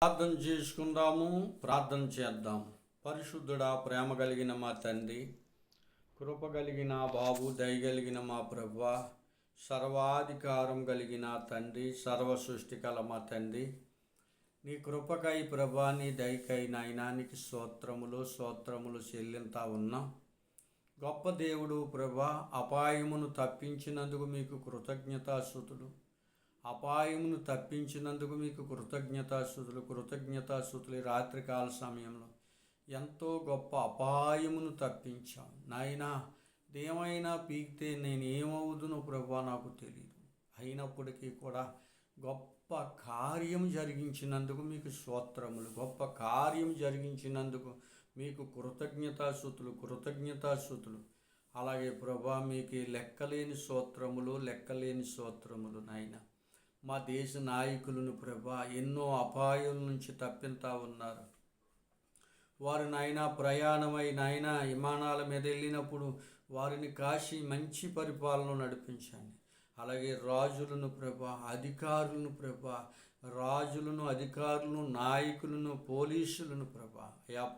ప్రార్థన చేసుకుందాము. ప్రార్థన చేద్దాం. పరిశుద్ధుడా, ప్రేమ కలిగిన మా తండ్రి, కృప కలిగిన బాబు, దయగలిగిన మా ప్రభువా, సర్వాధికారం కలిగిన తండ్రి, సర్వ సృష్టి కల మా తండ్రి, నీ కృపకై ప్రభా, నీ దయకై నాయనానికి స్తోత్రములు చెల్లింతా ఉన్నాం. గొప్ప దేవుడు ప్రభా, అపాయమును తప్పించినందుకు మీకు కృతజ్ఞతాస్తుతులు. అపాయమును తప్పించినందుకు మీకు కృతజ్ఞతాస్తుతులు. రాత్రికాల సమయంలో ఎంతో గొప్ప అపాయమును తప్పించాం నాయనా. ఏమైనా పీకితే నేను ఏమవుదునో ప్రభా నాకు తెలియదు. అయినప్పటికీ కూడా గొప్ప కార్యం జరిగించినందుకు మీకు స్తోత్రములు. గొప్ప కార్యం జరిగించినందుకు మీకు కృతజ్ఞతాస్తుతులు. అలాగే ప్రభా, మీకు లెక్కలేని స్తోత్రములు నాయన. మా దేశ నాయకులను ప్రభా ఎన్నో అపాయాల నుంచి తప్పిస్తా ఉన్నారు. వారు నాయన ప్రయాణమై నాయన విమానాల మీద వెళ్ళినప్పుడు వారిని కాశీ మంచి పరిపాలన నడిపించండి. అలాగే రాజులను ప్రభా, అధికారులను, నాయకులను, పోలీసులను ప్రభా,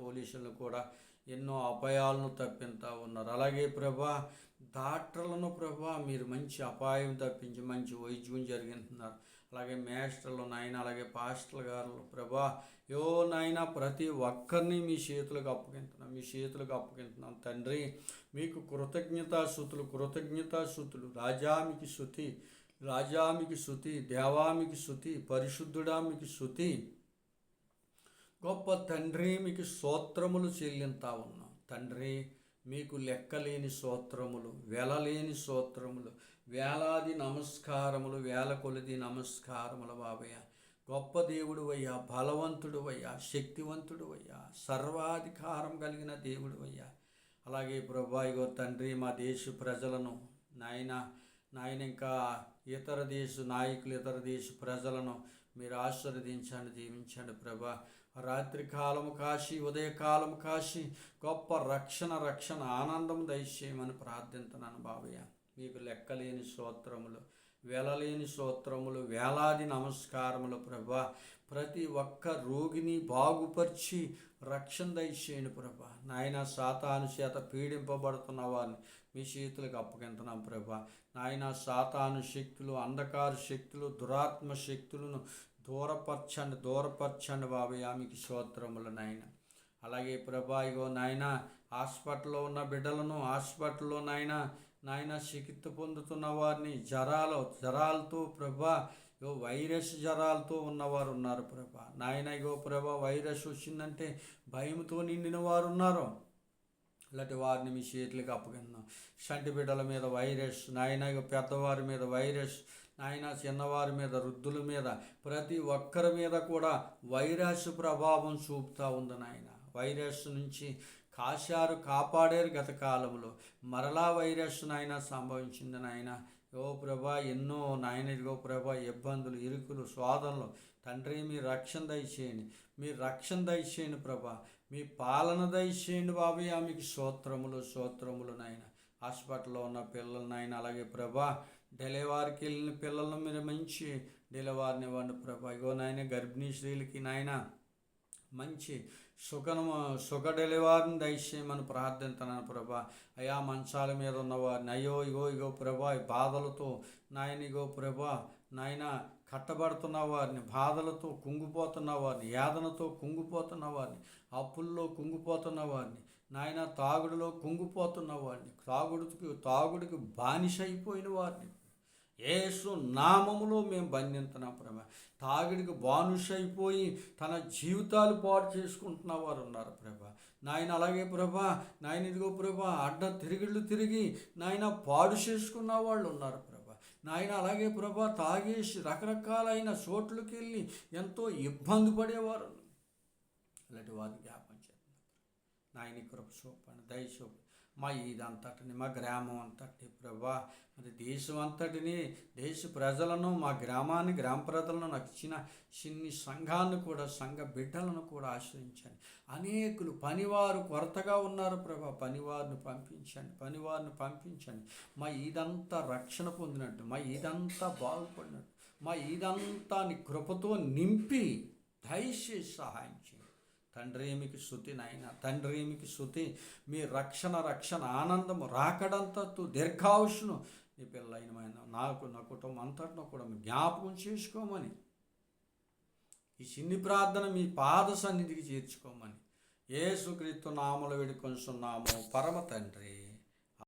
పోలీసులను కూడా ఎన్నో అపాయాలను తప్పిస్తా ఉన్నారు. అలాగే ప్రభా, డాక్టర్లను ప్రభా మీరు మంచి అపాయం తప్పించి మంచి వైద్యం జరిగిస్తున్నారు. అలాగే మేస్టర్లు నాయన, అలాగే పాస్టర్లు గారు ప్రభా, నాయన ప్రతి ఒక్కరిని మీ చేతులకు అప్పగింటున్నాం తండ్రి. మీకు కృతజ్ఞతాస్తుతులు. రాజామికి శృతి, దేవామికి శృతి, పరిశుద్ధుడామికి శృతి. గొప్ప తండ్రి, మీకు స్తోత్రములు చెల్లింతా ఉన్నాం తండ్రి. మీకు లెక్కలేని స్తోత్రములు, వెలలేని స్తోత్రములు, వేలాది నమస్కారములు, వేల కొలది నమస్కారములు బాబయ్య. గొప్ప దేవుడు అయ్యా, బలవంతుడు అయ్యా, శక్తివంతుడు అయ్యా, సర్వాధికారం కలిగిన దేవుడు అయ్యా. అలాగే ప్రభా ఇగో తండ్రి, మా దేశ ప్రజలను నాయన ఇంకా ఇతర దేశ నాయకులు, ఇతర దేశ ప్రజలను మీరు ఆశీర్వదించండి, దీవించండి ప్రభా. రాత్రికాలము కాశీ, ఉదయకాలము కాశీ, గొప్ప రక్షణ ఆనందం దయచేయమని ప్రార్థిస్తున్నాను బాబయ్య. మీకు లెక్కలేని స్తోత్రములు, వెలలేని స్తోత్రములు, వేలాది నమస్కారములు ప్రభా. ప్రతి ఒక్క రోగిని బాగుపరిచి రక్షణ దయచేయండి ప్రభా. నాయన సాతాను చేత పీడింపబడుతున్న వారిని మీ చేతులకు అప్పగింటున్నాం ప్రభా. నాయన సాతాను శక్తులు, అంధకార శక్తులు, దురాత్మ శక్తులను దూరపరచండి బాబయ్య. మీకు స్తోత్రములు నాయన. అలాగే ప్రభా ఇగో నాయన హాస్పిటల్లో ఉన్న బిడ్డలను, హాస్పిటల్లో నాయన చికిత్స పొందుతున్న వారిని, జ్వరాలతో ప్రభా, వైరస్ జ్వరాలతో ఉన్నవారు ఉన్నారు ప్రభా. నాయన ఇగో ప్రభా, వైరస్ వచ్చిందంటే భయంతో నిండిన వారు ఉన్నారు. ఇలాంటి వారిని మీ చేతులకు అప్పగిస్తున్నాం. చంటి బిడ్డల మీద వైరస్ నాయన, పెద్దవారి మీద వైరస్ నాయన, చిన్నవారి మీద, వృద్ధుల మీద, ప్రతి ఒక్కరి మీద కూడా వైరస్ ప్రభావం చూపుతూ ఉంది నాయన. వైరస్ నుంచి కాపాడారు గత కాలంలో. మరలా వైరస్ నాయన సంభవించింది నాయన. ప్రభా ఎన్నో నాయన ఇదిగో ప్రభా ఇబ్బందులు, ఇరుకులు, శోధనలు తండ్రి. మీ రక్షణ దయచేయండి ప్రభా. మీ పాలన దయచేయండి బాబయ్య. మీకు స్తోత్రములు నాయన. హాస్పిటల్లో ఉన్న పిల్లలు నాయన, అలాగే ప్రభా డెలివరీకి వెళ్ళిన పిల్లలను మీరు మంచి డెలివరీని ఇవ్వండి ప్రభా. ఇగో నాయన గర్భిణీ స్త్రీలకి నాయన మంచి సుఖ డెలివరీని దయచేయమని ప్రార్థిస్తున్నాను ప్రభా. అయా మంచాల మీద ఉన్నవారిని ఇగో ప్రభా బాధలతో నాయన, ఇగో ప్రభా నాయన కట్టబడుతున్న వారిని, బాధలతో కుంగిపోతున్న వారిని, యాదనతో కుంగిపోతున్న వారిని, అప్పుల్లో కుంగిపోతున్న వారిని నాయన, తాగుడులో కుంగిపోతున్న వారిని, తాగుడికి బానిస అయిపోయిన వారిని యేసు నామములో మేము బంధిస్తున్నాం ప్రభా. తాగిడికి బానిస అయిపోయి తన జీవితాలు పాడు చేసుకుంటున్న వారు ఉన్నారు ప్రభా. నాయన అలాగే ప్రభా నాయన ఇదిగో ప్రభా తిరిగి నాయన పాడు చేసుకున్న వాళ్ళు ఉన్నారు ప్రభా. నాయన అలాగే ప్రభా తాగేసి రకరకాలైన చోట్లకి వెళ్ళి ఎంతో ఇబ్బంది పడేవారు. అలాంటి వారిని జ్ఞాపం చేస్తున్నారు నాయన. కృప చూపండి, దయ చూపండి. మా ఇదంతటిని, మా గ్రామం అంతటి ప్రభా, మరి దేశం అంతటిని, దేశ ప్రజలను, మా గ్రామ ప్రజలను, నాకు ఇచ్చిన చిన్ని సంఘాన్ని కూడా, సంఘ బిడ్డలను కూడా ఆశ్రయించండి. అనేకులు పనివారు కొరతగా ఉన్నారు ప్రభా. పనివారిని పంపించండి. మా ఇదంతా రక్షణ పొందినట్టు, మా ఇదంతా బాగుపడినట్టు, మా ఇదంతా నీ కృపతో నింపి దయచేసి సహాయం చేయండి తండ్రి. మీకు స్తుతి నాయన, తండ్రి మీకు స్తుతి. మీ రక్షణ ఆనందము రాకడంతత్తు దీర్ఘాయుష్ను మీ పిల్లలైన నాకు నా కుటుంబం అంతటిలో కూడా మీ జ్ఞాపకం చేసుకోమని, ఈ చిన్ని ప్రార్థన మీ పాద సన్నిధికి చేర్చుకోమని యేసుక్రీస్తు నామములో వేడుకొనుచున్నాము పరమ తండ్రి.